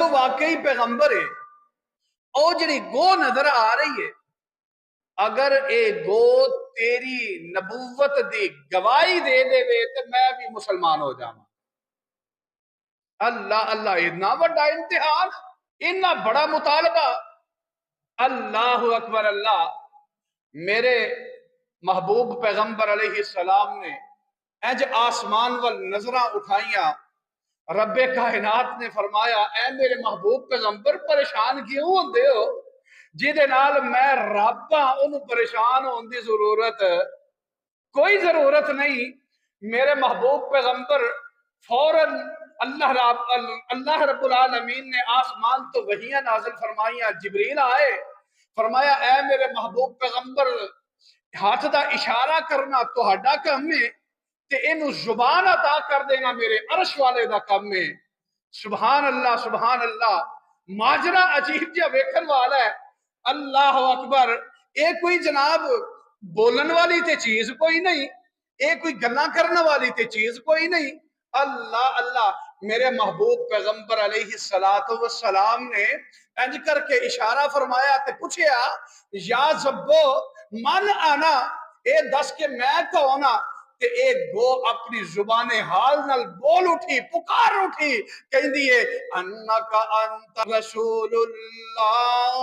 تو واقعی پیغمبر ہے اور جڑی گو نظر آ رہی ہے اگر اے گو تیری نبوت دی گواہی دے دے تو میں بھی مسلمان ہو جاؤں. اللہ اللہ اتنا بڑا امتحان اتنا بڑا مطالبہ. اللہ اکبر اللہ. میرے محبوب پیغمبر علیہ السلام نے اج آسمان وال نظرہ اٹھائیاں. رب کائنات نے فرمایا اے میرے محبوب پیغمبر پریشان کیوں ہوندے ہو؟ جہدے نال میں رب ہاں انہوں پریشان ہون دی ضرورت کوئی ضرورت نہیں. میرے محبوب پیغمبر فوراً اللہ رب العالمین نے آسمان تو وحیاں نازل فرمائیاں. جبریل آئے فرمایا اے میرے محبوب پیغمبر ہاتھ دا اشارہ کرنا تہاڈا کم ہے تے اینو زبان عطا کر دینا میرے عرش والے دا کم ہے. سبحان اللہ سبحان اللہ. ماجرا عجیب جہا ویکھن والا ہے. اللہ اکبر. اے کوئی جناب بولن والی تے چیز کوئی نہیں, اے کوئی گلاں کرنے والی تے چیز کوئی نہیں. اللہ اللہ. میرے محبوب پیغمبر علیہ السلام نے انج کر کے اشارہ فرمایا تے پوچھیا یا زبو من آنا, اے دس کے میں کونا. کہ ایک گو اپنی زبان حال نال بول اٹھی, پکار اٹھی, کہیں دیئے انکا انت رسول اللہ.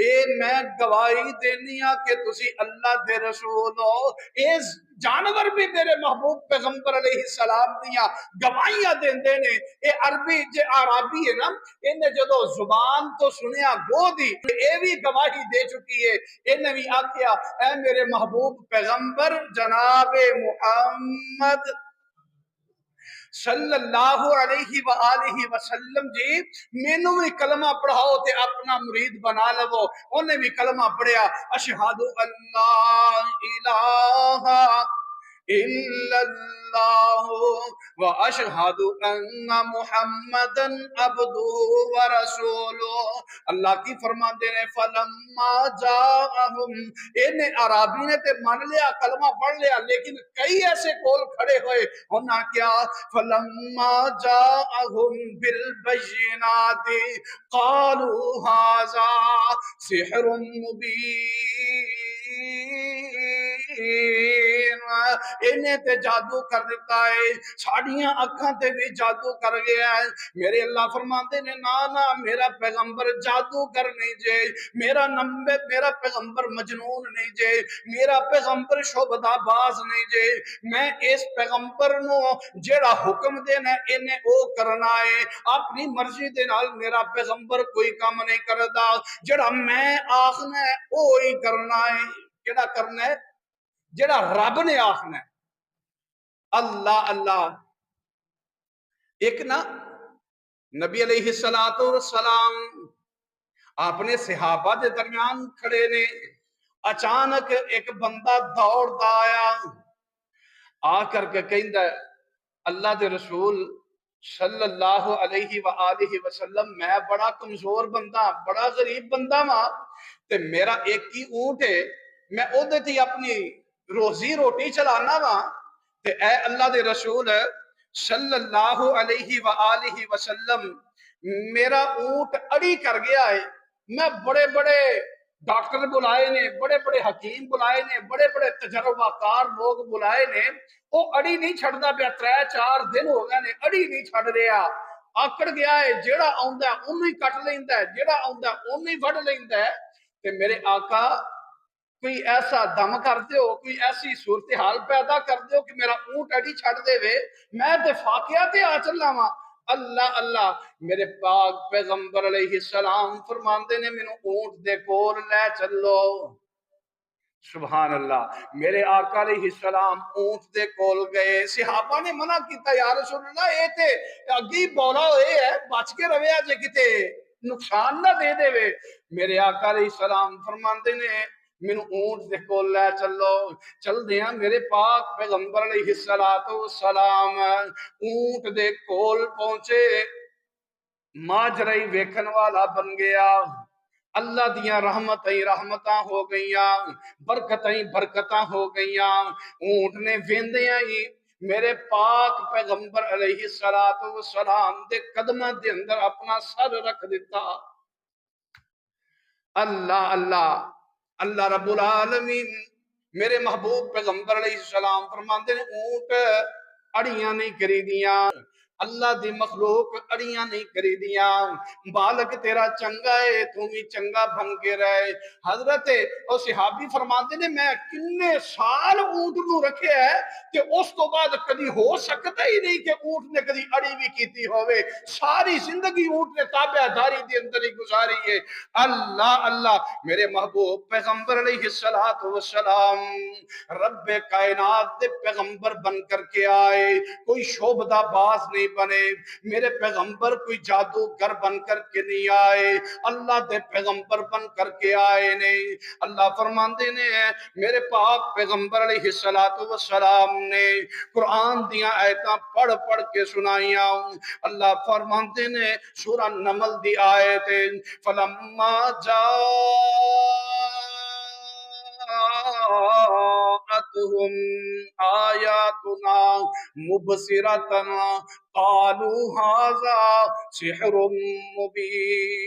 اے میں گواہی دینیا کہ تسی اللہ دے رسول ہو. اے جانور بھی میرے محبوب پیغمبر علیہ السلام دیا گواہیاں دیندے نے. اے عربی جے عربی ہے نا, انہیں جدو زبان تو سنیا گو دی اے بھی گواہی دے چکی ہے. انہیں بھی آکھیا اے میرے محبوب پیغمبر جناب محمد صلی اللہ علیہ وآلہ وسلم جی مینوں بھی کلمہ پڑھاؤ تے اپنا مرید بنا لو. انہیں بھی کلمہ پڑھیا اشہد اللہ الہ الا اللہ واشہد ان محمدا عبدہ ورسولہ. اللہ کی فرماتے ہیں فلما جاءہم, انہیں عرابی نے تے مان لیا کلمہ پڑھ لیا, لیکن کئی ایسے کول کھڑے ہوئے ہونا کیا فلما جاءہم بالبینات قالوا ھذا سحر مبین. انہیں تے جادو کر دیتا ہے, ساڑیاں اکھاں تے بھی جادو کر گیا ہے. میرے اللہ فرماتے نے نا میرا پیغمبر جادو کر نہیں جے, میرا پیغمبر مجنون نہیں جے, میرا پیغمبر شعبدہ باز نہیں جے. میں اس پیغمبر نو جیڑا حکم دینا انہیں او کرنا ہے, اپنی مرضی دے نال میرا پیغمبر کوئی کام نہیں کردا. جیڑا میں آخنا ہے او ہی کرنا ہے. جیڑا کرنا ہے جیڑا رب نے آخنا ہے. اللہ اللہ. ایک نا نبی علیہ السلام اپنے صحابہ دے درمیان کھڑے نے, اچانک ایک بندہ دوڑدا آیا, آ کر کے کہندا ہے اللہ دے رسول صلی اللہ علیہ وآلہ وسلم میں بڑا کمزور بندہ, بڑا غریب بندہ ماں, تے میرا ایک ہی اونٹ ہے, میں او دے تھی اپنی روزی روٹی چلانا وا. تے اے اللہ دے رسول صلی اللہ علیہ وآلہ وسلم میرا اونٹ اڑی کر گیا ہے. میں بڑے بڑے ڈاکٹر بلائے نے, بڑے بڑے حکیم بلائے نے, بڑے بڑے تجربہ کار لوگ بلائے نے, وہ اڑی نہیں چھڑدا پیا. 3-4 دن ہو گئے نے اڑی نہیں چھڑ رہا, آکڑ گیا ہے. جیڑا آندا ہے اونوں ہی کٹ لیندا ہے, جیڑا آندا ہے اونوں ہی وڈ لیندا ہے. تے میرے آقا کوئی ایسا دم کر دیو, کوئی ایسی صورتحال پیدا کر دیو کہ میرا اونٹ اڑی چھڑ دے وے, میں تے فاقیہ تے آ چلا وا. اللہ اللہ. میرے پاک پیغمبر علیہ السلام فرماندے نے مینوں اونٹ دے کول لے چلو. سبحان اللہ. میرے آقا علیہ السلام اونٹ دے کول گئے. صحابہ نے منع کیتا یا رسول اللہ اے تے اگی بولا اے ہے, بچ کے رویا جے کتے نقصان نہ دے دے وے. میرے آقا علیہ السلام فرماندے نے مینوں اونٹ دے کول لے چلو. چل دیاں میرے پاک پیغمبر علیہ السلام اونٹ دے کول پہنچے, ماجرائی ویکھن والا بن گیا. اللہ دیاں رحمتاں ہو گئیاں, برکتاں ہو گئیاں. اونٹ نے ویندیاں ہی میرے پاک پیغمبر علیہ السلام دے قدمہ دے اندر اپنا سر رکھ دیتا۔ اللہ اللہ اللہ رب العالمین میرے محبوب پیغمبر علیہ السلام فرماندے نے اونٹ اڑیاں نہیں کری دیاں، اللہ دی مخلوق اڑیاں نہیں کری دیاں، بالک تیرا چنگا ہے تو بھی چنگا بن کے رہے۔ حضرت اور صحابی فرماتے نے میں کنے سال اونٹ نو رکھے ہے کہ اس تو بعد کدی ہو سکتا ہی نہیں کہ اونٹ نے کدی اڑی بھی کیتی ہوئے، ساری زندگی اونٹ نے تابع داری دے اندر ہی گزاری ہے۔ اللہ اللہ میرے محبوب پیغمبر علیہ السلام رب کائنات دے پیغمبر بن کر کے آئے، کوئی شعبدہ باز نہیں بنے، میرے پیغمبر کوئی جادوگر بن کر کے نہیں آئے، اللہ دے پیغمبر بن کر کے آئے نہیں۔ اللہ فرماندے نے میرے پاک پیغمبر علیہ السلام نے قرآن دیاں آیتاں پڑھ پڑھ کے سنائیاں۔ اللہ فرماندے نے سورہ نمل دی آیت فلما جاءتهم آیاتنا مبصرتنا قالوا هذا سحر مبین۔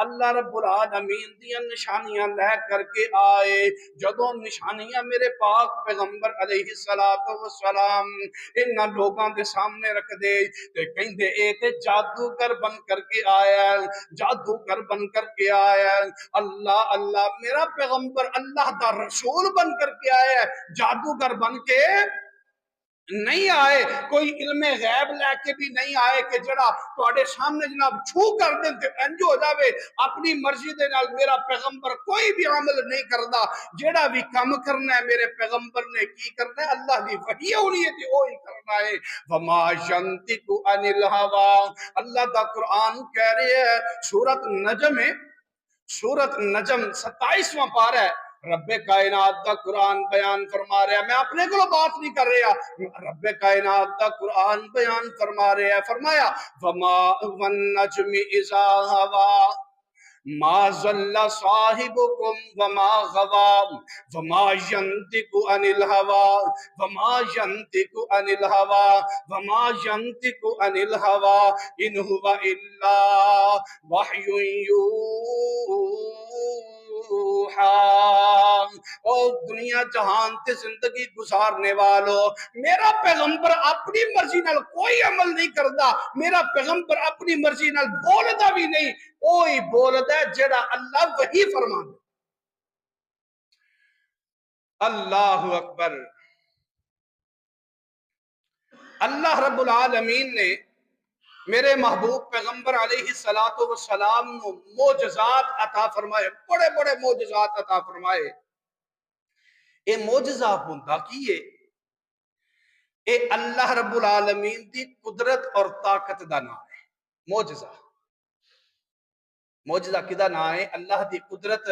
اللہ رب العالمین دیا نشانیاں لے کر کے آئے، جدوں نشانیاں میرے پاک پیغمبر علیہ السلام انہاں لوگاں دے سامنے رکھ دے تے کہندے اے تے جادوگر بن کر کے آیا ہے، جادوگر بن کر کے آیا ہے۔ اللہ اللہ میرا پیغمبر اللہ دا رسول بن کر کے آیا ہے، جادوگر بن کے نہیں آئے، کوئی علم غیب لے کے بھی نہیں آئے کہ جڑا تواڈے سامنے جناب چھو کر دیں تے انج ہو جاوے۔ اپنی مرضی دے نال میرا پیغمبر کوئی بھی عمل نہیں کردا، جڑا بھی کام کرنا ہے میرے پیغمبر نے کی کرنا ہے، اللہ دی وحی ہونی ہے تے وہی کرنا ہے۔ وما ينطق عن الهوى، اللہ دا قرآن کہہ رہے ہے سورۃ نجم ہے، سورۃ نجم 27واں پارہ ہے، رب کائنات دا قرآن بیان فرما رہا ہے، میں اپنے کو بات نہیں کر رہا، رب کائنات دا قرآن بیان فرما رہا ہے۔ فرمایا وما والنجم اذا هوى ما ضل صاحبكم وما غوى وما ينطق عن الهوى وما ينطق عن الهوى وما ينطق عن الهوى ان هو الا وحي یوحى۔ اور دنیا جہان تے زندگی گزارنے والو، میرا پیغمبر اپنی مرضی نال کوئی عمل نہیں کردا، میرا پیغمبر اپنی مرضی نال بولدا بھی نہیں، وہی بولدا ہے جڑا اللہ وحی فرماندا۔ اللہ اکبر۔ اللہ رب العالمین نے میرے محبوب پیغمبر علیہ السلام نو معجزات عطا فرمائے، بڑے بڑے معجزات عطا فرمائے۔ اے معجزہ ہوندا کی ہے؟ اے اللہ رب العالمین دی قدرت اور طاقت دا نام ہے معجزہ۔ معجزہ کدا نام ہے؟ اللہ دی قدرت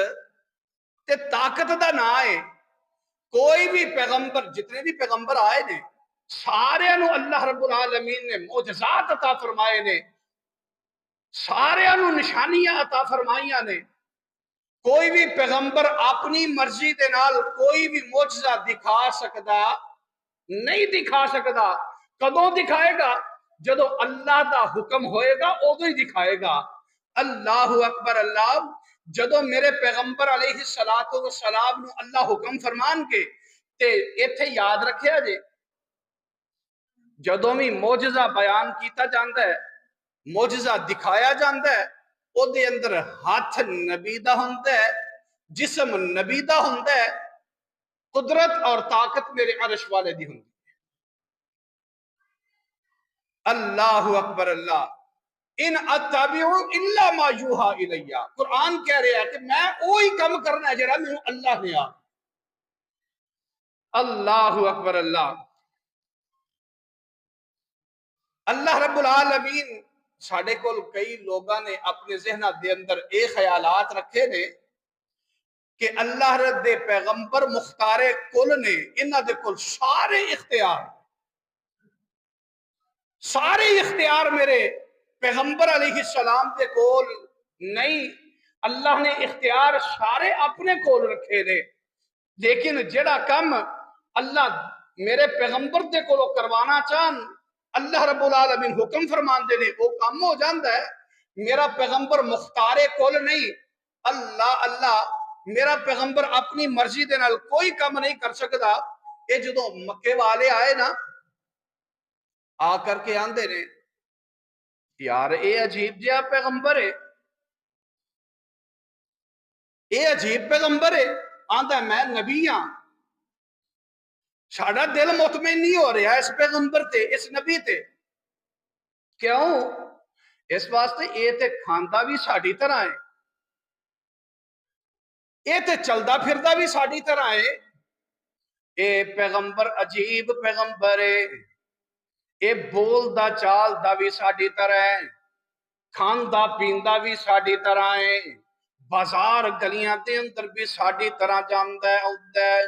تے طاقت دا نام ہے۔ کوئی بھی پیغمبر، جتنے بھی پیغمبر آئے نے سارے نو اللہ رب العالمین نے معجزات عطا فرمائے نے، سارے نو نشانیاں عطا فرمائیاں نے۔ کوئی بھی پیغمبر اپنی مرضی دے نال کوئی بھی معجزہ دکھا سکدا نہیں، دکھا سکدا۔ کدوں دکھائے گا؟ جدو اللہ دا حکم ہوئے گا ادو ہی دکھائے گا۔ اللہ اکبر۔ اللہ جدو میرے پیغمبر علیہ السلام نو اللہ حکم فرمان کے تے ایتھے یاد رکھیا جے، جدوں بھی معجزہ بیان کیتا جاندا ہے، معجزہ دکھایا جاندا ہے، او دے اندر ہاتھ نبی دا ہوندا ہے، جسم نبی دا ہوندا ہے، قدرت اور طاقت میرے عرش والے دی ہوندی ہے۔ اللہ اکبر۔ اللہ ان اتبع الا ما یوحى الی، قرآن کہہ رہا ہے کہ میں وہی کم کرنا ہے جڑا مینوں اللہ نے آ۔ اللہ اکبر۔ اللہ اللہ رب العالمین ساڈے کول کئی لوگاں نے اپنے ذہناں دے اندر اے خیالات رکھے نے کہ اللہ رب دے پیغمبر مختار کل نے، انہاں دے کول سارے اختیار میرے پیغمبر علیہ السلام دے کول نہیں، اللہ نے اختیار سارے اپنے کول رکھے نے۔ لیکن جڑا کم اللہ میرے پیغمبر دے کولو کروانا چاہن اللہ رب العالمین حکم فرماندے نے وہ کم ہو جاندا ہے۔ میرا پیغمبر مختار کل نہیں، اللہ اللہ میرا پیغمبر اپنی مرضی دے نال کوئی کم نہیں کر سکدا۔ اے جدوں مکے والے آئے نا آ کر کے آندے نے یار اے عجیب جہا پیغمبر ہے، اے عجیب پیغمبر ہے، آندا میں نبی ہاں، ساڈا دل مطمئن نہیں ہو رہا اس پیغمبر تے اس نبی تے۔ کیوں؟ اس واسطے اے تے کھاندا بھی ساڈی طرح ہے، اے تے چلدا پھردا بھی ساڈی طرح ہے، اے پیغمبر عجیب پیغمبر ہے، اے بولدا چالدا بھی ساڈی طرح ہے، کھاندا پیندا بھی ساڈی طرح ہے، بازار گلیاں دے اندر بھی ساڈی طرح جاندا ہے آوندا ہے،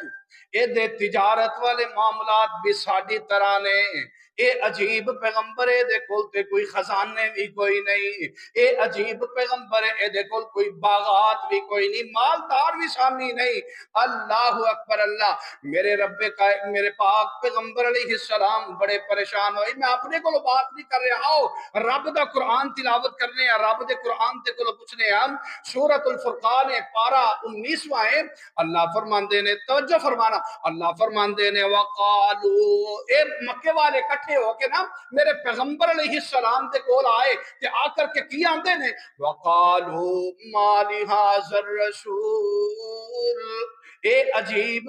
اے دے تجارت والے معاملات بھی ساڈی طرح نے۔ اے عجیب پیغمبر ہے، دے کول تے کوئی خزانے بھی کوئی نہیں، اے عجیب پیغمبر ہے، دے کول کوئی باغات بھی کوئی نہیں، مالدار بھی سامی نہیں۔ اللہ اکبر اللہ، میرے رب کا میرے پاک پیغمبر علیہ السلام بڑے پریشان ہوئے۔ میں اپنے کو بات نہیں کر رہا ہوں، رب دا قرآن تلاوت کرنے ہیں، رب دے قرآن تے کو پوچھنے ہم سورۃ الفرقان پارہ 19واں ہے۔ اللہ فرماندے نے توجہ فرمانا، اللہ فرماندے نے وقالو، اے مکے والے کٹھے ہو کے نا میرے پیغمبر علیہ السلام دے کول آئے تے آ کر کے کی آندے نے وقالو ما لہذا الرسول، اے عجیب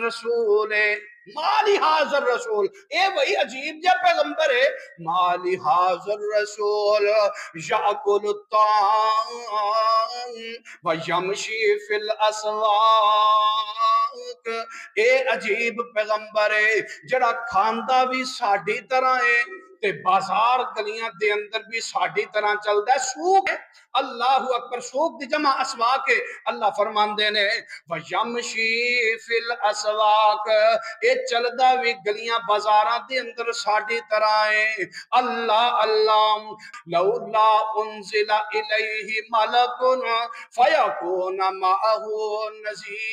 رسول ہے، ما لہذا الرسول، اے وہی عجیب جا پیغمبر ہے، ما لہذا الرسول یاکل الطعام ویمشی فی الاسواق، اے عجیب پیغمبر ہے جڑا کھاندا بھی ساڈی طرح ہے تے بازار گلیاں دے اندر بھی ساڈی طرح چلدا ہے، سوق ہے۔ اللہ اکبر، سوق دی جمع اسواق ہے۔ اللہ فرماندے نے وَيَمْشِي فِي الْأَسْوَاقِ، اے چلدا بھی گلیاں بازاراں دے اندر ساڈی طرح ہے۔ اللہ اللہ لولا انزل الیہ ملک فیکون معه نذیرا،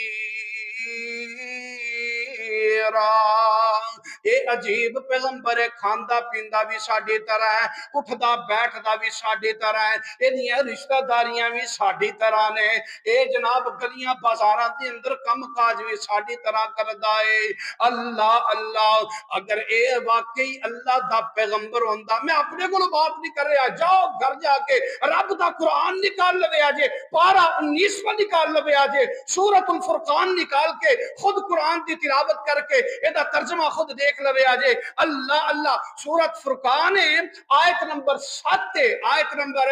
اے عجیب پیغمبر ہے، کھاندا پیندا بھی ساڈی طرح ہے، اٹھدا بیٹھدا بھی ساڈی طرح ہے، اینیاں رشتہ داریاں بھی ساڈی طرح نے، اے جناب گلیاں بازاراں دے اندر کم کاج بھی ساڈی طرح کردا ہے۔ اللہ اللہ، اگر اے واقعی اللہ دا پیغمبر ہوندا، میں اپنے کو بات نہیں کر رہا، جاؤ گھر جا کے رب دا قرآن نکال لوے آجے، پارہ 19واں نکال لوے آجے، سورۃ الفرقان نکال کے خود قرآن دی تلاوت کر کے ایدہ ترجمہ خود دیکھ لوے آجے۔ اللہ اللہ، سورۃ فرقان آیت نمبر 7، آیت نمبر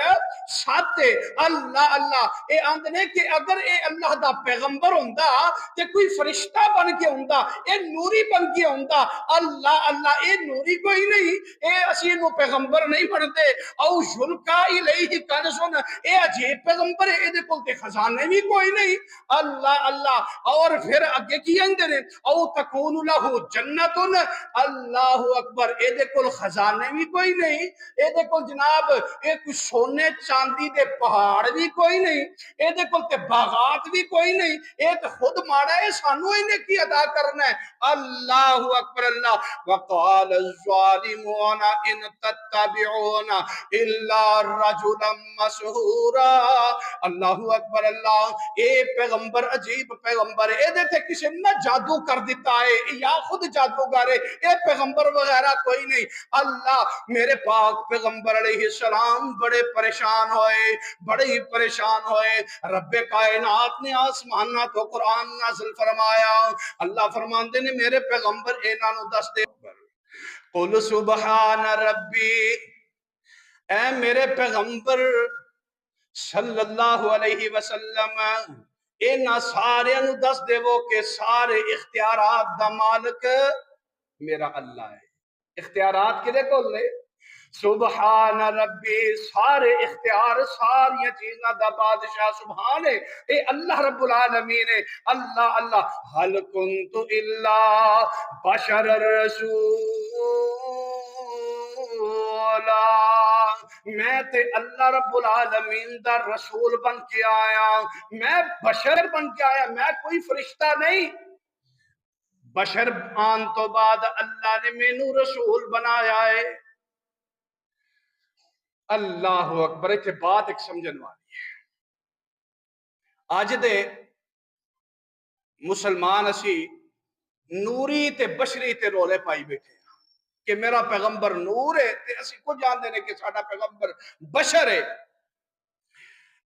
7، اللہ اللہ، اے آندنے کہ اگر اے اللہ دا پیغمبر ہوندا تے کوئی فرشتہ بن کے ہوندا، اے نوری بن کے ہوندا، اللہ اللہ، اے نوری کوئی نہیں، اے اسی نو پیغمبر نہیں بنتے، او یلقا الیہ کنزن، اے عجیب پیغمبر ہے، اے دے کول تے خزانے بھی کوئی نہیں۔ اللہ اللہ، اور پھر اگے کی اندے نے او تکون لہو جنتن، اللہ اکبر، اے دے کول خزانے بھی کوئی نہیں، اے دے کول جناب اے کوئی سونے چاندی دے پہاڑ بھی کوئی نہیں، اے دے کول تے باغات بھی کوئی نہیں، اے تے خود ماڑا ہے، سانو انہیں کی ادا کرنا ہے۔ اللہ اکبر اللہ، وقال الظالمون ان تتبعون الا رجلا مسحورا، اللہ اکبر اللہ، اے پیغمبر عجیب پیغمبر ہے، اے دیتے کسی نے جادو کر دیتا ہے یا خود جادوگر ہے، اے پیغمبر وغیرہ کوئی نہیں۔ اللہ میرے پاک پیغمبر علیہ السلام بڑے پریشان ہوئے، بڑے ہی پریشان ہوئے، رب کائنات نے آسمانہ تو قرآن نازل فرمایا، اللہ فرماندے نے میرے پیغمبر اینانو دس دے قل سبحان ربی، اے میرے پیغمبر صلی اللہ علیہ وسلم، اینا سارے انو دس دے وہ کہ سارے اختیارات دا مالک میرا اللہ ہے۔ اختیارات کے لئے کول لے سبحان ربی، سارے اختیار ساری چیزاں دا بادشاہ سبحان ہے، اے اللہ رب العالمین ہے۔ اللہ اللہ، حل کنت الا بشر رسولا، میں تے اللہ رب العالمین دا رسول بن کے آیا، میں بشر بن کے آیا، میں کوئی فرشتہ نہیں۔ بشر آن تو بعد اللہ نے مینو رسول بنایا ہے۔ اللہ اکبر، اتنے بات ایک سمجھن والی ہے۔ اج دے مسلمان اسی نوری تے بشری تے رولے پائی بیٹھے ہیں کہ میرا پیغمبر نور ہے تے اسی کو جانتے ہیں کہ ساڈا پیغمبر بشر ہے۔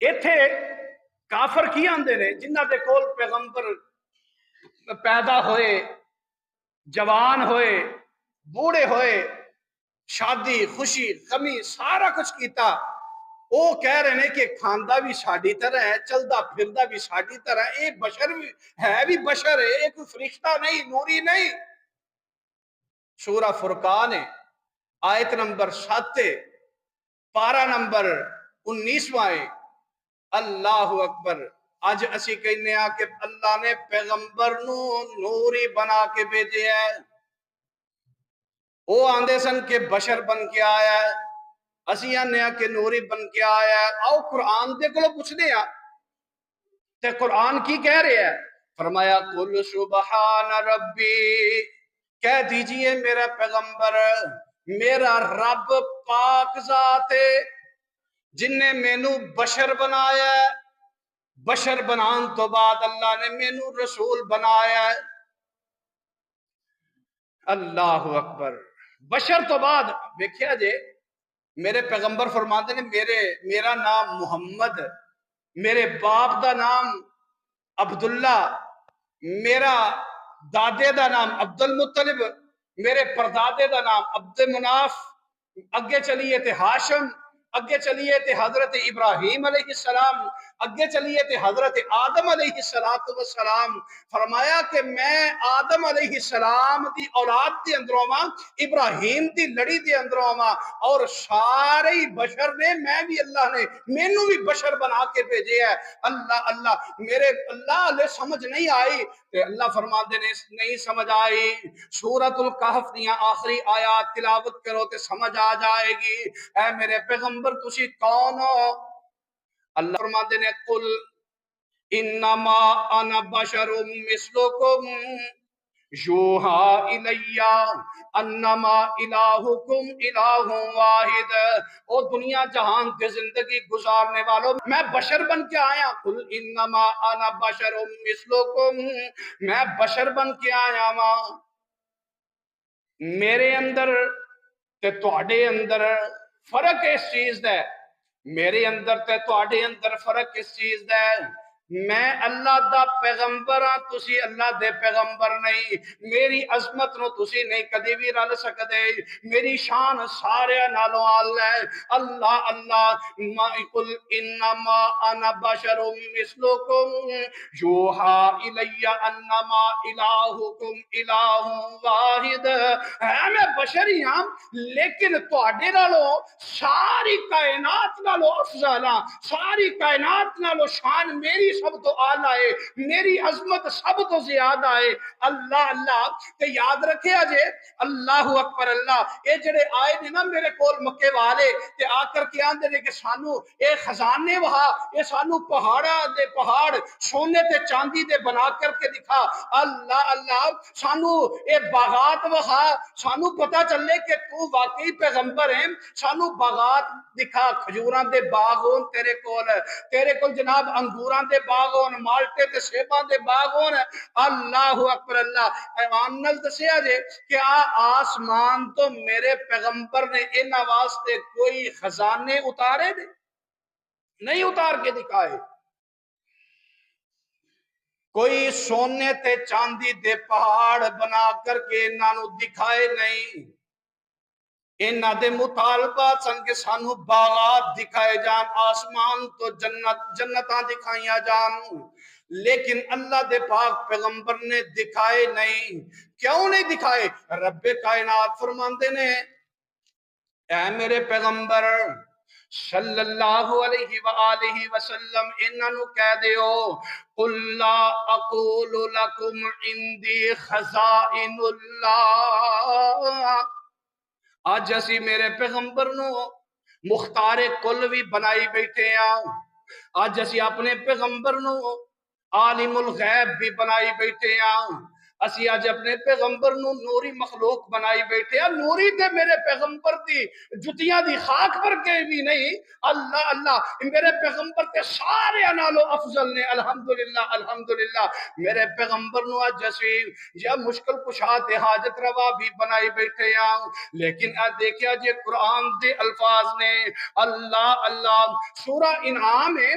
ایتھے کافر کی آندے نے جنہ دے کول پیغمبر پیدا ہوئے، جوان ہوئے، بوڑھے ہوئے، شادی خوشی غمی سارا کچھ کیتا، وہ کہہ رہے ہیں کہ کھاندا بھی ساڈی طرح ہے، چلدا پھردا بھی ساڈی طرح ہے، ایک بشر بھی ہے، بھی بشر ہے، ایک فرشتہ نہیں، نوری نہیں۔ سورہ فرقان ہے، آیت نمبر 7 ہے، پارہ نمبر 19واں ہے۔ اللہ اکبر، اج اسی کہنے ہیں کہ اللہ نے پیغمبر نو نوری بنا کے بھیجے ہے۔ وہ آندے سن کہ بشر بن کے آیا ہے، اسی آنے ہیں کہ نوری بن کے آیا ہے۔ آؤ قرآن دے کو پوچھنے ہیں تے قرآن کی کہہ رہے ہیں؟ فرمایا قل سبحان ربی، کہہ دیجئے میرا پیغمبر میرا رب پاک ذات ہے جن نے مینو بشر بنایا ہے، بشر بنان تو بعد اللہ نے مینو رسول بنایا ہے۔ اللہ اکبر، بشر تو بعد دیکھیا جے میرے پیغمبر فرماتے ہیں میرا نام محمد، میرے باپ دا نام عبداللہ، میرا دادے دا نام عبد المطلب، میرے پردادے دا نام عبد مناف، اگے چلیے تے ہاشم، اگے چلیے تے حضرت ابراہیم علیہ السلام، اگے چلیے تے حضرت آدم علیہ السلام۔ فرمایا کہ میں آدم علیہ السلام دی اولاد دے اندروں ماں، ابراہیم دی لڑی دے اندروں ماں، اور سارے بشر نے، میں بھی اللہ نے مینوں بھی بشر بنا کے بھیجے ہے۔ اللہ اللہ، میرے اللہ نے سمجھ نہیں آئی تے اللہ فرماتے نے نہیں سمجھ آئی، سورۃ الکہف دیاں آخری آیات تلاوت کرو تے سمجھ آ جائے گی۔ اے میرے پیغمبر تسی کون ہو؟ اللہ فرماتے نے قل انما انا بشر مثلکم یوحی الی انما الہکم الہ واحد۔ او دنیا جہان کے زندگی گزارنے والوں، میں بشر بن کے آیا، قل انما انا بشر مثلکم، میں بشر بن کے آیا ماں، میرے اندر تے تواڈے اندر فرق اس چیز دا ہے، میرے اندر تے تواڈے اندر فرق اس چیز دا ہے، میں اللہ دا پیغمبر ہاں، تسی اللہ دے پیغمبر نہیں، میری عظمت نو تسی نہیں کدی بھی رل سکدے، میری شان سارے نالوں اعلی ہے۔ اللہ اللہ، قل انما انا بشر مثلکم یوحی الی انما الہکم الہ واحد، میں بشری ہاں لیکن تواڈے نالوں ساری کائنات نالوں افضل ہاں، ساری کائنات نالوں شان میری سب تو اعلی ہے، میری عظمت سب تو زیادہ ہے۔ اللہ اللہ، تے یاد رکھے جے اللہ اکبر اللہ، اے جڑے آئے نے نا میرے کول مکے والے تے آ کر کے آندے نے کہ سانو اے خزانے وہا، اے سانو پہاڑاں دے پہاڑ سونے تے چاندی دے بنا کر کے دکھا، اللہ اللہ سانو اے باغات وہا، سانو پتہ چلے کہ تو واقعی پیغمبر ہیں، سانو باغات دکھا، کھجوراں دے باغ ہون تیرے کول جناب انگوراں دے باغ ہون، مالٹے تے سیباں دے باغ ہون۔ اللہ اکبر اللہ، ایمان نال دسیا جے کہ آسمان تو میرے پیغمبر نے انہاں واسطے کوئی خزانے اتارے دے نہیں اتار کے دکھائے، کوئی سونے تے چاندی دے پہاڑ بنا کر کے انہاں نو دکھائے نہیں، انہاں دے مطالبات سن کے سانو باغات دکھائے جان، آسمان تو جنتاں دکھائیاں جان، لیکن اللہ دے پاک پیغمبر نے دکھائے نہیں۔ کیوں نہیں دکھائے؟ رب کائنات فرماندے نے اے میرے پیغمبر صلی اللہ علیہ وآلہ وسلم انہاں نو کہہ دیو قل لا اقول لکم عندی خزائن اللہ، آج اسی میرے پیغمبر نو مختار کل بھی بنائی بیٹھے ہیں، آج اسی اپنے پیغمبر نو عالم الغیب بھی بنائی بیٹھے ہیں، اسی اج اپنے پیغمبر نو نوری مخلوق بنائی بیٹھے ہیں. نوری تے میرے پیغمبر دی جتیاں دی خاک پر کے بھی نہیں. اللہ اللہ میرے پیغمبر تے سارے نالوں افضل نے. الحمدللہ الحمدللہ میرے پیغمبر نو اج اسی یا مشکل کشا تے حاجت روا بھی بنائی بیٹھے ہیں. لیکن اج دیکھیا جے قرآن دے الفاظ نے اللہ اللہ سورہ انعام ہے,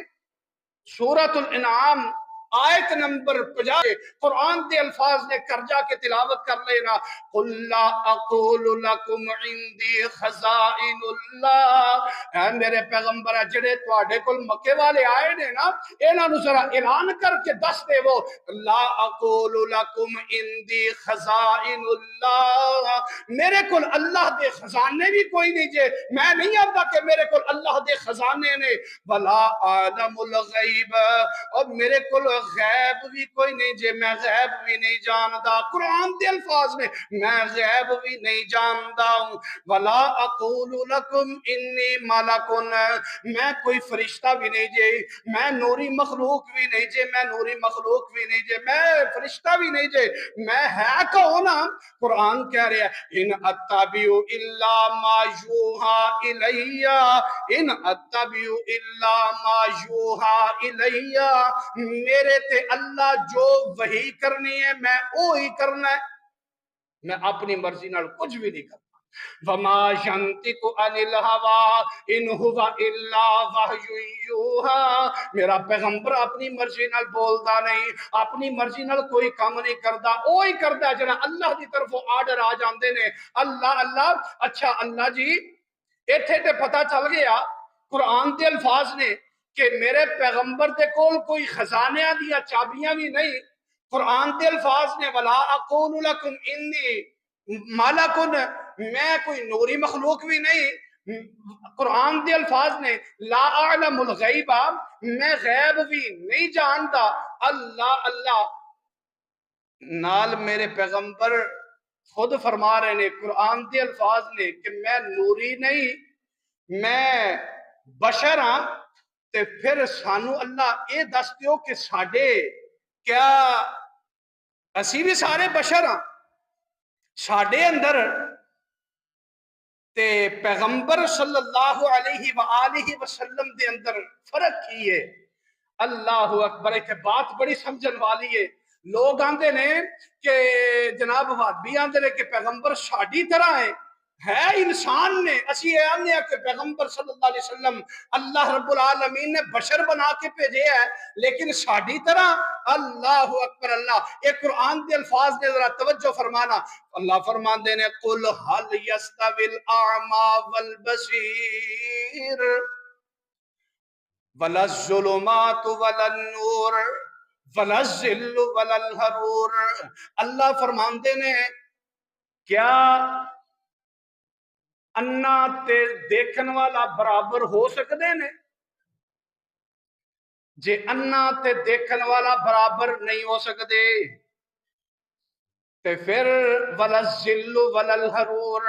سورۃ الانعام آیت نمبر 50 قرآن دے الفاظ نے کر جا کے تلاوت کر لینا. قل لا اقول لکم عندی خزائن اللہ. اے میرے پیغمبر جڑے تواڈے کول مکے والے آئے نے نا, انہاں نو ذرا اعلان کر کے دس دے وہ لا اقول لکم عندی خزائن اللہ, میرے کول اللہ دے خزانے بھی کوئی نہیں جے. میں نہیں آتا کہ میرے کول اللہ دے خزانے نے. ولا عالم الغیب, اور میرے کول غیب بھی کوئی نہیں جے, میں غیب بھی نہیں جاندا. قرآن دے الفاظ میں میں غیب بھی نہیں جاندا ہوں. ولا اقول لکم انی ملک, میں کوئی فرشتہ بھی نہیں جے, میں نوری مخلوق بھی نہیں جے, میں نوری مخلوق بھی نہیں جے, میں فرشتہ بھی نہیں جے. میں ہے کون ہاں؟ قرآن کہہ رہا ہے ان اتبع الا ما یوحى الی, ان اتبع الا ما یوحى الی, میرے تے اللہ جو وحی کرنی ہے میں وہی کرنا ہے, میں اپنی مرضی نال کچھ بھی نہیں کرنا. وما ينطق عن الهوى ان هو الا وحی یوحى, میرا پیغمبر اپنی مرضی نال بولدا نہیں, اپنی مرضی نال کوئی کام نہیں کردا, وہی کردا جڑا اللہ دی طرفوں آرڈر آ جاندے نے. اللہ اللہ اچھا اللہ جی ایتھے تے پتہ چل گیا قرآن دے الفاظ نے کہ میرے پیغمبر دے کول کوئی خزانیاں دیا چابیاں بھی نہیں. قرآن دے الفاظ نے ولا اقول لکم انی ملکن, میں کوئی نوری مخلوق بھی نہیں. قرآن دے الفاظ نے لا اعلم الغیب, میں غیب بھی نہیں جانتا. اللہ اللہ نال میرے پیغمبر خود فرما رہے نے قرآن دے الفاظ نے کہ میں نوری نہیں, میں بشر ہاں. تے پھر سانو اللہ اے دس دیو کہ ساڈے کیا اسی بھی سارے بشر ہاں؟ ساڈے اندر تے پیغمبر صلی اللہ علیہ وآلہ وسلم دے اندر فرق کی ہے. اللہ اکبر, ایک بات بڑی سمجھن والی ہے. لوگ آندے نے کہ جناب وہابی آندے نے کہ پیغمبر ساڈی طرح ہے انسان نے. اسی اے آنے کہ پیغمبر صلی اللہ علیہ وسلم اللہ رب العالمین نے بشر بنا کے بھیجے ہے لیکن ساڈی طرح. اللہ اکبر اللہ, ایک قرآن دے الفاظ نے ذرا توجہ فرمانا. اللہ فرماندے نے قل هل يستوي الاعمى والبصير ولا الظلمات ولا النور ولا الظل ولا الحرور. اللہ فرماندے نے کیا انا تے دیکھن والا برابر ہو سکدے نے؟ جے انا تے دیکھن والا برابر نہیں ہو سکدے تے پھر ولا الظل ولا الحرور,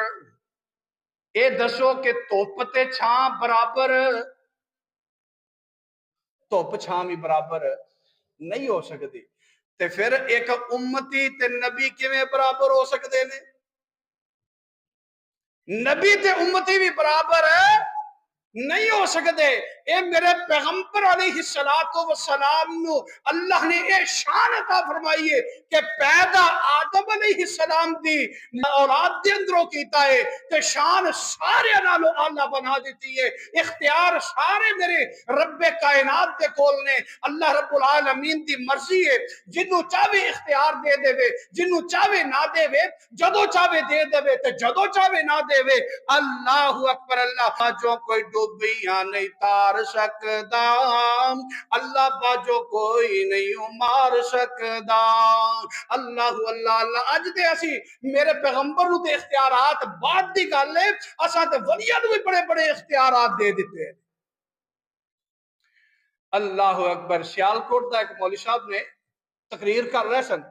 اے دسو کہ دھوپ تے چھاں برابر, دھوپ چھاں بھی برابر نہیں ہو سکتی. تے پھر ایک امتی تے نبی کیویں برابر ہو سکدے نے؟ نبی تے امتی بھی برابر نہیں ہو سکتے. اے میرے پیغمبر علیہ السلام نو اللہ نے اے شان عطا فرمائی ہے کہ پیدا آدم علیہ السلام دی اولاد دے اندروں کیتا ہے تے شان سارے نالوں اعلیٰ بنا دیتی ہے. اختیار سارے میرے رب کائنات دے کول نے. اللہ رب العالمین دی مرضی ہے, جنوں چاہے اختیار دے دے وے, جنوں چاہے نہ دے وے, جدو چاہے دے دے وے تے جدو چاہے نہ دے وے. اللہ اکبر اللہ, جو کوئی ڈوبیاں نہیں تار سکدا, اللہ باجو کوئی نہیں مار سکدا. اللہ اللہ اللہ. اج تے اسی میرے پیغمبر نو تے اختیارات بعد دی گل ہے, اساں تے ولیاں نو بھی بڑے بڑے اختیارات دے دیتے. اللہ اکبر. سیالکوٹ دا ایک مولوی صاحب نے تقریر کر رہے سن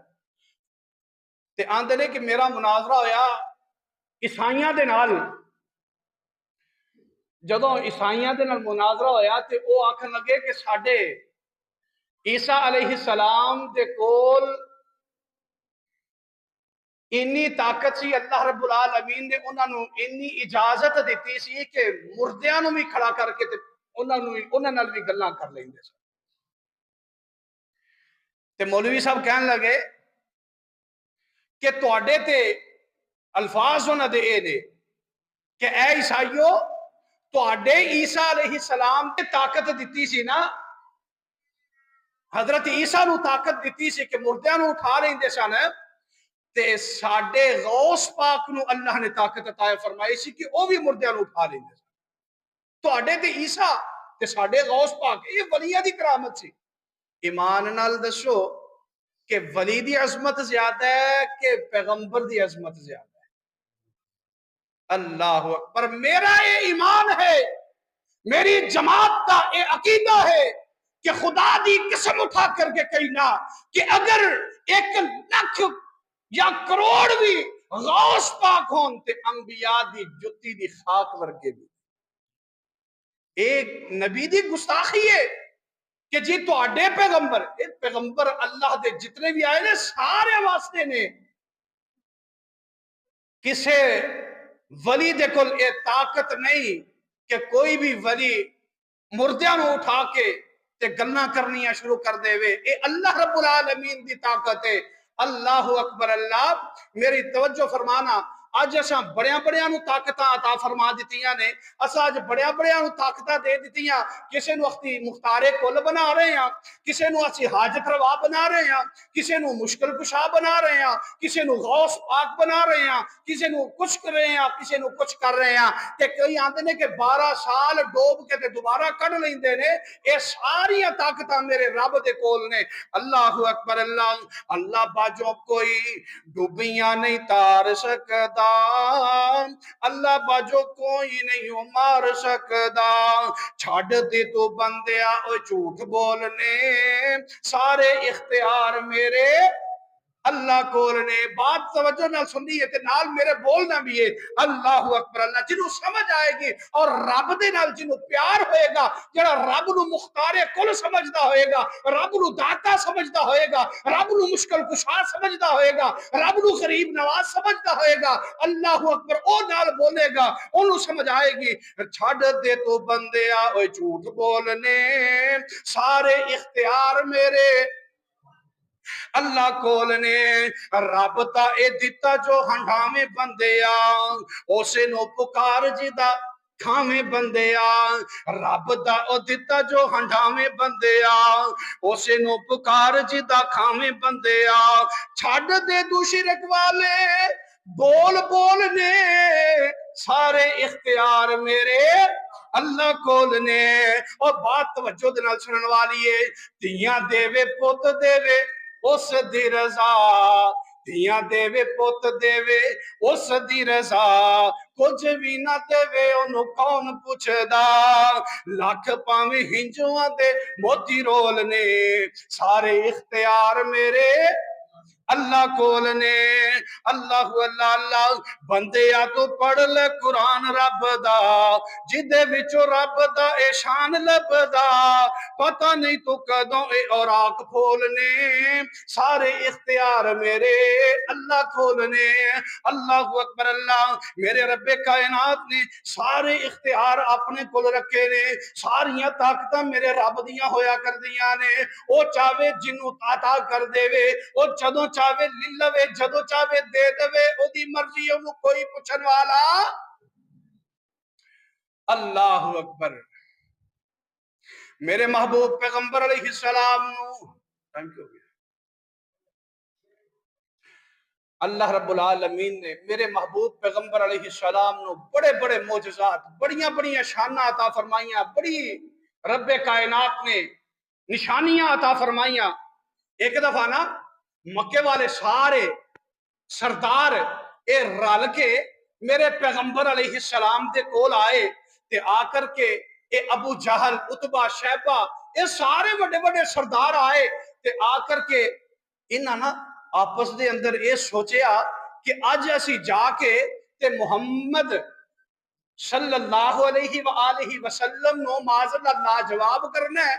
تے آندے نے کہ میرا مناظرہ ہویا عیسائیاں دے نال. جدوں عیسائیاں دے نال مناظرہ ہویا تے او آکھن لگے کہ ساڈے عیسیٰ علیہ السلام دے کول اینی طاقت سی اللہ رب العالمین نے انہاں نو اینی اجازت دیتی سی کہ مردیاں نو بھی کھڑا کر کے تے انہاں نال بھی گلاں کر لیندے سن۔ تے مولوی صاحب کہن لگے کہ تواڈے تے الفاظ انہاں دے اے نے کہ اے عیسائیو تواڈے عیسیٰ علیہ السلام تے طاقت دیتی سی نا، حضرت عیسیٰ نو طاقت دیتی سی کہ مردیاں نو اٹھا لیندے سن، تے ساڈے غوث پاک نو اللہ نے طاقت عطا فرمائی سی کہ او بھی مردیاں نو اٹھا لیندے سن۔ تواڈے تے عیسیٰ تے ساڈے غوث پاک یہ ولیاں دی کرامت سی۔ ایمان نال دسو کہ ولی دی عظمت زیادہ ہے کہ پیغمبر دی عظمت زیادہ ہے؟ اللہ اکبر۔ میرا یہ ایمان ہے، میری جماعت کا یہ عقیدہ ہے کہ خدا دی قسم اٹھا کر کے کہنا کہ اگر 1,00,000 یا کروڑ بھی غوث پاک ہون تے انبیاء دی جتی دی خاک ورگے بھی۔ ایک نبی دی گستاخی ہے کہ جی تو آڈے پیغمبر اللہ دے جتنے بھی آئے نے سارے واسطے نے، کسے ولی دے کل اے طاقت نہیں کہ کوئی بھی ولی مردیاں نو اٹھا کے تے گلاں کرنیاں شروع کر دے وے، اے اللہ رب العالمین دی طاقت ہے۔ اللہ اکبر۔ اللہ میری توجہ فرمانا، اج اساں بڑیاں بڑیاں نو طاقتاں عطا فرما دتیاں نے، اساں اج بڑیاں بڑیاں نو طاقتاں دے دتیاں، کسے نو اختی مختار کل بنا رہے ہیں، کسے نو اسی حاجت روا بنا رہے ہیں، کسے نو مشکل کشا بنا رہے ہیں، کسے نو غوث پاک بنا رہے ہیں، کسے نو کچھ کر رہے ہیں، کسے نو کچھ کر رہے ہیں، تے کئی آندے نے کہ 12 سال ڈوب کے تے دوبارہ کڈ لیندے نے۔ اے ساری طاقتاں میرے رب دے کول نے۔ اللہ اکبر۔ اللہ باجو کوئی ڈوبیاں نہیں تار سکدا، اللہ باجو کوئی نہیں مار سکدا، چھڑ دے تو بندیا او جھوٹ بولنے، سارے اختیار میرے اللہ کول نے۔ بات توجہ نال سننی ہے تے نال میرے بولنا بھی ہے۔ اللہ اکبر۔ اللہ جنوں سمجھ آئے گی اور رب دے نال جنوں پیار ہوئے گا، جڑا رب نو مختار کل سمجھدا ہوئے گا، رب نو داتا سمجھدا ہوئے گا، رب نو مشکل کشا سمجھدا ہوئے گا، رب نو غریب نواز سمجھدا ہوئے گا، اللہ اکبر، او نال بولے گا، اونوں سمجھ آئے گی۔ چھڑ دے تو بندیا اوے جھوٹ بولنے، سارے اختیار میرے اللہ کول نے۔ رب تا اے دتا جو ہنڈاویں بندیا، اسے نو پکار جدا کھاویں بندیا، رب دا او دتا جو ہنڈاویں بندیا، اسے نو پکار جدا کھاویں بندیا، چھڑ دے تو شرک والے بول بولنے، سارے اختیار میرے اللہ کول نے۔ اور بات توجہ دے نال سنن والی ہے، دیاں دے وے پوت دے وے اس دی رضا، دیاں دے وے پوت دے وے اس دی رضا، کچھ بھی نہ دے وے انہوں کون پوچھدا، لاکھ پاویں ہنجواں دے موتی رول نے، سارے اختیار میرے اللہ کول نے۔ اللہ اللہ اللہ بندیا تو پڑھ لے قرآن رب دا، جدے وچوں رب دا اے شان لبدا، پتہ نہیں تو کدوں اے اوراق کھولنے، سارے اختیار میرے اللہ کھولنے۔ اللہ اکبر۔ اللہ میرے رب کائنات نے سارے اختیار اپنے کول رکھے نے، ساریاں طاقتاں میرے رب دیاں ہویا کر دیاں نے، او چاہے جنوں عطا کر دے وے، او جدوں چاہے لے لوے، جدوں چاہے دے دے، او دی مرضی، انہوں کوئی پوچھن والا۔ اللہ اکبر۔ میرے محبوب پیغمبر علیہ السلام نو ٹائم کیوں گیا؟ اللہ رب العالمین نے میرے محبوب پیغمبر علیہ السلام نو بڑے بڑے معجزات، بڑیاں بڑیاں شانہ عطا فرمائیاں، بڑی رب کائنات نے نشانیاں عطا فرمائیاں۔ ایک دفعہ نا مکے والے سارے سردار اے رل کے میرے پیغمبر علیہ السلام دے کول آئے تے آ کر کے اے ابو جہل، عتبہ، شیبہ، اے سارے بڑے بڑے سردار آئے تے آ کر کے انہاں نا آپس دے اندر اے سوچیا کہ آج اسی جا کے تے محمد صلی اللہ علیہ وآلہ وسلم نو معاذ اللہ لاجواب کرنا ہے۔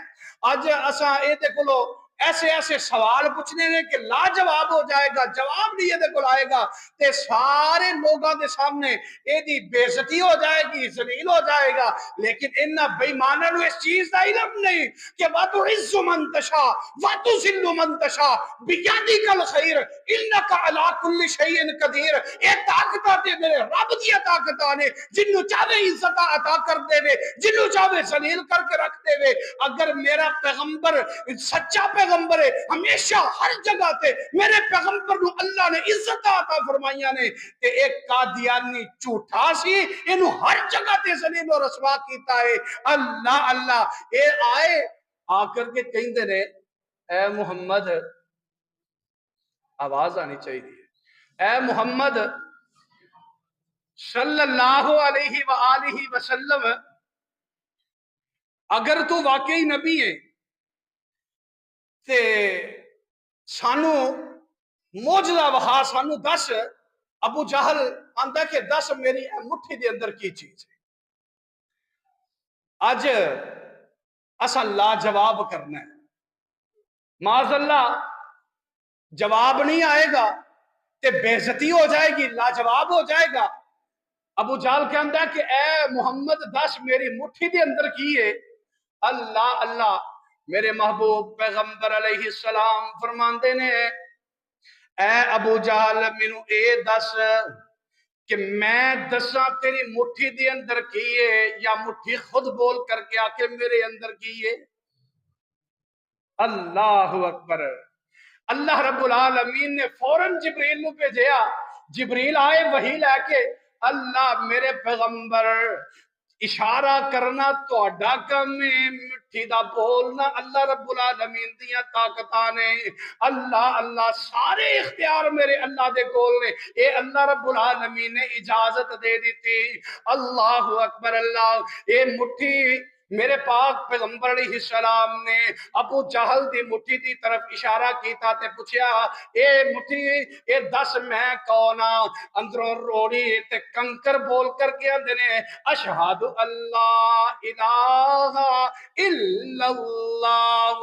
آج اساں اے دے کولو ایسے ایسے سوال پوچھنے نے کہ لاجواب ہو جائے گا، جواب نہیں یہ کو آئے گا تے سارے لوگوں کے سامنے ایدی بے عزتی ہو جائے گی، ذلیل ہو جائے گا۔ لیکن انہاں بے ایماناں نوں اس چیز دا علم نہیں کہ وَتُعِزُّ مَن تَشَاءُ وَتُذِلُّ مَن تَشَاء بِيَدِكَ الْخَيْرُ إِنَّكَ عَلَىٰ كُلِّ شَيْءٍ قَدِيرٌ۔ اے طاقتاں تے میرے رب دی طاقتاں نے، جنوں چاہے عزت عطا کر دے وے، جنوں چاہے ذلیل کر کے رکھ دے وے۔ اگر میرا پیغمبر سچا پیغمبر ہے، ہمیشہ ہر جگہ تے میرے پیغمبر نو اللہ نے عزت عطا فرمائیاں نے، کہ ایک قادیانی جھوٹا سی اینو ہر جگہ تے ذلیل و رسوا کیتا ہے۔ اللہ اللہ اے آئے آ کر کے کہندے نے اے محمد، آواز آنی چاہیے، اے محمد صلی اللہ علیہ وآلہ وسلم، اگر تو واقعی نبی ہے تے سانو موجزہ وہا، سانو دس۔ ابو جہل آندہ کہ دس میری مٹھی دے اندر کی چیز ہے۔ آج اسا لاجواب کرنا ہے، معاذ اللہ جواب نہیں آئے گا تے بے عزتی ہو جائے گی، لاجواب ہو جائے گا۔ ابو جہل کہندا ہے کہ اے محمد دس میری مٹھی دے اندر کی ہے۔ اللہ اللہ میرے محبوب پیغمبر علیہ السلام فرماندے نے اے ابو جہل مینوں اے دس کہ میں دساں تیری مٹھی دے اندر کی ہے یا مٹھی خود بول کر کے آکے میرے اندر کی ہے۔ اللہ اکبر۔ اللہ رب العالمین نے فوراً جبریل نو بھیجیا، جبریل آئے وحی لے کے، اللہ میرے پیغمبر اشارہ کرنا تہاڈا کم ہے، مٹھی دا بولنا اللہ رب العالمین دیاں طاقتاں نے۔ اللہ اللہ سارے اختیار میرے اللہ دے کول نے، اے اللہ رب العالمین نے اجازت دے دیتی۔ اللہ اکبر اللہ، اے مٹھی میرے پاک پیغمبر علیہ السلام نے ابو جہل دی مٹھی دی طرف اشارہ کیتا تے پوچھیا اے مٹھی اے دس میں کون ہاں؟ اندروں روڑی تے کنکر بول کر کے اندر نے اشہد اللہ الہ الا اللہ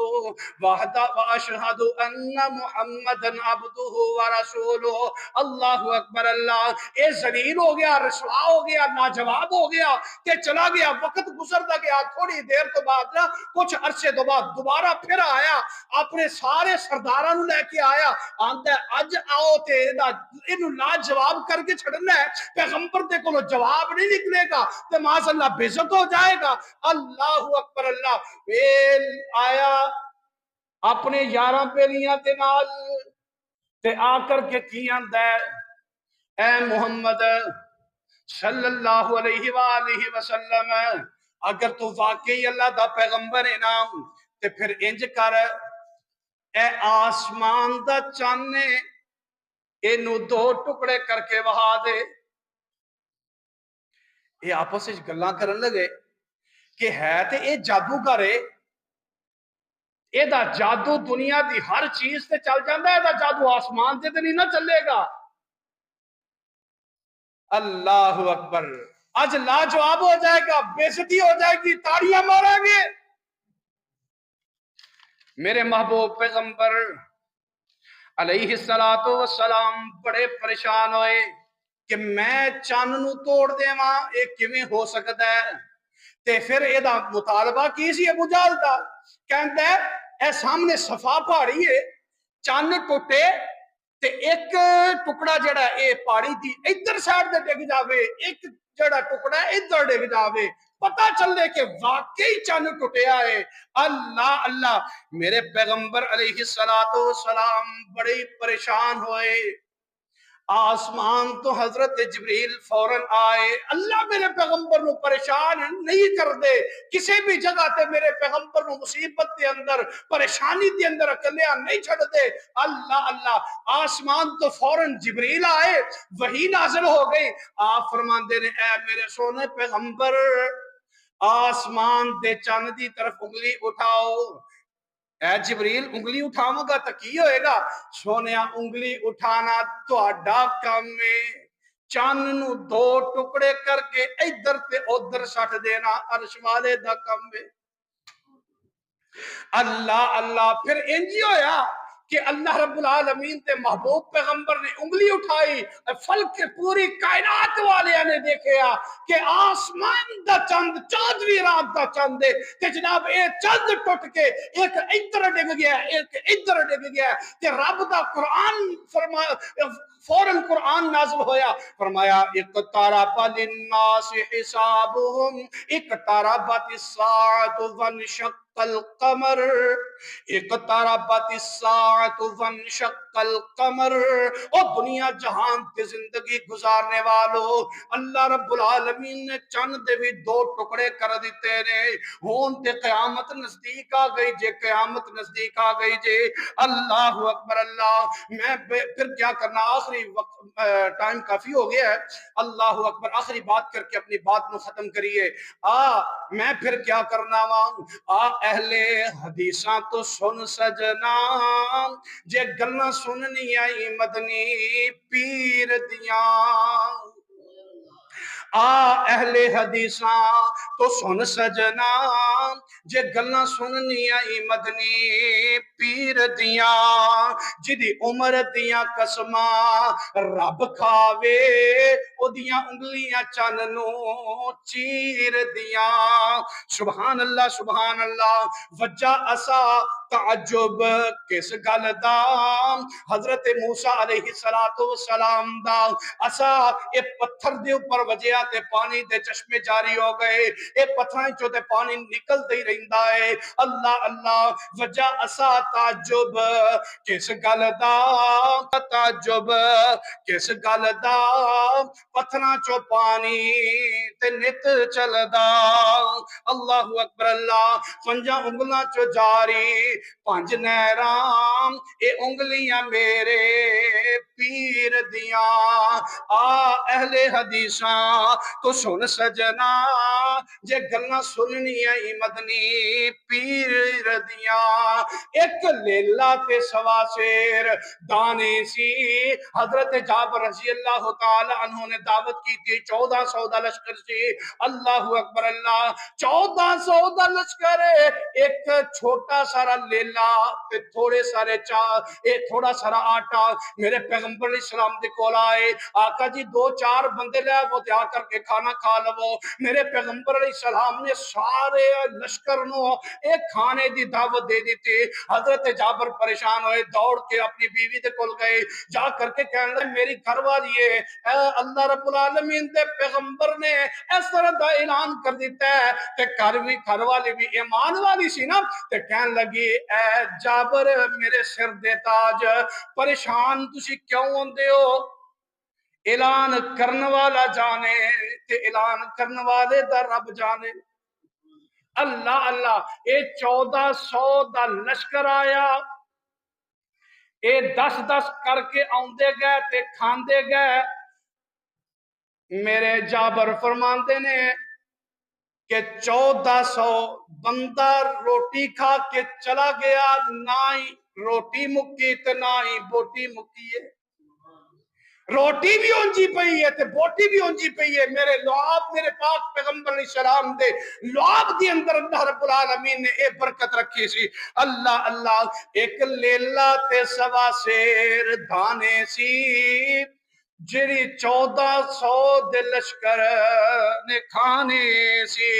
وحدہ واشہد ان محمد عبدہ ورسولہ۔ اللہ اکبر اللہ، اے ذلیل ہو گیا، رسوا ہو گیا، لاجواب ہو گیا کہ چلا گیا۔ وقت گزرتا گیا، تھوڑی دیر تو بعد نا کچھ عرصے تو بعد دوبارہ پھر آیا، اپنے سارے سرداراں نوں لے کے آیا، آندا ہے اج آؤ تے اینو لاجواب کر کے چھڑنا ہے، پیغمبر دے کولوں جواب نہیں نکلے گا تے معاذ اللہ بے عزت ہو جائے گا۔ اللہ اکبر اللہ، اے آیا اپنے یاراں پیریاں دے نال تے آ کر کے کی آندا ہے اے محمد صلی اللہ علیہ وآلہ وسلم، اگر تو واقعی اللہ دا پیغمبر ہے نا تے پھر انج کر، اے آسمان دا چانے اینو دو ٹکڑے کر کے وہا دے۔ یہ آپس وچ گلاں کرن لگے کہ ہے تے اے جادوگر ہے، اے دا جادو دنیا دی ہر چیز تے چل جاندا ہے، اے دا جادو آسمان تے نہیں نہ چلے گا۔ اللہ اکبر، آج لاجواب ہو جائے گا، بے عزتی ہو جائے گی، تاڑیاں ماریں گے۔ میرے محبوب پیغمبر علیہ السلام بڑے پریشان ہوئے کہ میں چاند نو توڑ دیواں، اے کیویں ہو سکتا ہے؟ تے پھر اے دا مطالبہ کی سی ابو جہل دا، کہندا ہے اے سامنے صفا پہاڑی ہے، چاند ٹوٹے تے ایک ٹکڑا جڑا اے پہاڑی دی ادھر سائڈ تے ڈگ جاوے، ایک جڑا ٹکڑا ادھر ڈگ جاوے، پتہ چلے کہ واقعی چاند ٹوٹیا ہے۔ اللہ اللہ، میرے پیغمبر علیہ السلام بڑے پریشان ہوئے۔ آسمان تو حضرت جبریل فوراً آئے، اللہ میرے پیغمبر نو پریشان نہیں کر دے، کسی بھی جگہ تے میرے پیغمبر نو مصیبت دے اندر پریشانی دے اندر اکلیاں نہیں چھڑ دے۔ اللہ اللہ، آسمان تو فوراً جبریل آئے، وحی نازل ہو گئی، آپ فرماندے نے اے میرے سونے پیغمبر آسمان دے چاند دی طرف انگلی اٹھاؤ۔ اے جبریل انگلی اٹھاؤں گا تو کی ہوئے گا؟ سونیا انگلی اٹھانا تہاڈا کم ہے، چاند نو دو ٹکڑے کر کے ادھر تے ادھر سٹ دینا عرش والے دا کم ہے۔ اللہ اللہ پھر انجی ہویا کہ اللہ رب العالمین تے محبوب پیغمبر نے انگلی اٹھائی، فلک پوری کائنات والے نے دیکھیا کہ آسمان دا چند 14ویں رات دا چند ہے کہ جناب اے چند ٹوٹ کے ایک ادھر ڈگ گیا ایک ادھر ڈگ گیا کہ رب دا قرآن فرمایا، فوراً قرآن نازل ہویا، فرمایا اقترب للناس حسابهم اقتربت الساعة وانشق القمر اقتربت الساعة وانشق القمر۔ او دنیا جہان تے زندگی گزارنے والو، اللہ رب العالمین نے چند دے بھی 2 ٹکڑے کر دیتے نے، ہون تے قیامت نزدیک آ گئی جے، قیامت نزدیک آ گئی جے۔ اللہ اکبر اللہ، میں پھر کیا کرنا، آخری وقت ٹائم کافی ہو گیا ہے، اللہ اکبر، آخری بات کر کے اپنی بات کو ختم کریے۔ میں پھر کیا کرنا وا، اہل حدیثاں تو سن سجنا، جے گلاں سننی آئی مدنی پیر دیاں، اہل حدیثاں تو سن سجنا، جے گلاں سننی آئی مدنی پیر دیاں، جدی عمر دیاں قسماں رب کھاوے، او دیاں انگلیاں چاننو چیر دیاں۔ سبحان اللہ سبحان اللہ۔ وجہ اسا تعجب کس گل دا، حضرت موسیٰ علیہ السلام دا، اسا اے پتھر دے اوپر وجیا تے پانی دے چشمے جاری ہو گئے، اے پتھراں چوں تے پانی نکل دے رہندا ہے، اللہ اللہ۔ وجہ اسا تعجب کس گل دا، تعجب کس گل دا، پتھراں چوں پانی تے نت چلدا، اللہ اکبر اللہ۔ 5 انگلاں چو جاری 5 نہراں، اے انگلیاں میرے پیر دیاں، اہل حدیثاں تو سن سجنا، جے گلاں سننی آئی مدنی پیر دیاں۔ ایک لیلہ تے سوا سیر دانے سی، حضرت جابر رضی اللہ تعالی عنہ نے دعوت کی تھی، 1400 دا لشکر سی، اللہ اکبر اللہ۔ 1400 دا لشکر، ایک چھوٹا سارا لیلا تے تھوڑے سارے تھوڑا سارا آٹا میرے پیغمبر علیہ السلام دے کول آئے، آقا جی 2-4 بندے لے وہ تے آ کر کے کھانا کھا لو۔ میرے پیغمبر علیہ السلام نے سارے لشکر نو ایک کھانے دی دعوت دے دی تھی۔ حضرت جابر پریشان ہوئے، دوڑ کے اپنی بیوی دے کول گئے، جا کر کے کہنے لگے میری گھر والی ہے، اللہ رب العالمین دے پیغمبر نے اس طرح دا اعلان کر دیتا ہے تے گھر والی بھی ایمان والی سی نا، تے کہنے لگی اے جابر میرے سر دے تاج، پریشان تسی کیوں ہوندے ہو؟ اعلان کرن والا جانے تے اعلان کرن والے دا رب جانے۔ اللہ اللہ، اے 1400 دا لشکر آیا، اے 10-10 کر کے آندے گئے تے کھاندے گئے۔ میرے جابر فرماندے نے کہ 1400 بندہ روٹی کھا کے چلا گیا، نہ ہی روٹی مکی تے نہ ہی بوٹی مکی ہے، روٹی بھی اونجی پئی ہے تے بوٹی بھی اونجی پئی ہے۔ میرے لعاب، میرے پاک پیغمبر علیہ السلام دے لعاب دی اندر اللہ رب العالمین نے اے برکت رکھی سی، اللہ اللہ۔ ایک لیلہ تے سوا سیر دھانے سی، جیڑی 1400 دے لشکر نے کھانے سی،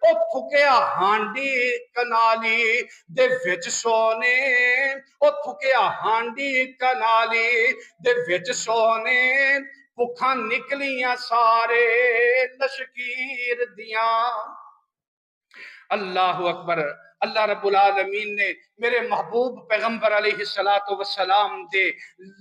او تھکیا ہانڈی کنالی دے وچ سونے، او تھکیا ہانڈی کنالی دے وچ سونے، بھکھاں نکلیاں سارے لشکیر دیاں۔ اللہ اکبر۔ اللہ رب العالمین نے میرے محبوب پیغمبر علیہ السلام دے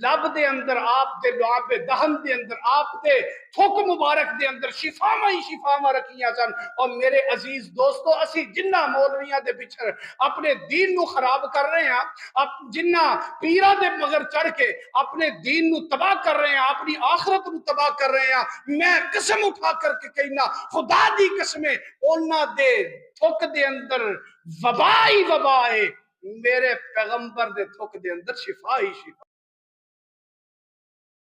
لب دے اندر، آپ دے لعاب دہن دے اندر، آپ دے تھوک مبارک دے اندر شفاواں رکھیاں سن۔ اور میرے عزیز دوستو، اسی جنہ مولویاں دے پچھر اپنے دین نو خراب کر رہے ہیں، جنہ پیرہ دے مگر چڑھ کے اپنے دین نو تباہ کر رہے ہیں، اپنی آخرت نو تباہ کر رہے ہیں، میں قسم اٹھا کر کے کہنا، خدا دی قسمیں اونا دے تھوک دے اندر وبائی وبائے، میرے پیغمبر دے تھوک دے اندر شفائی شفا۔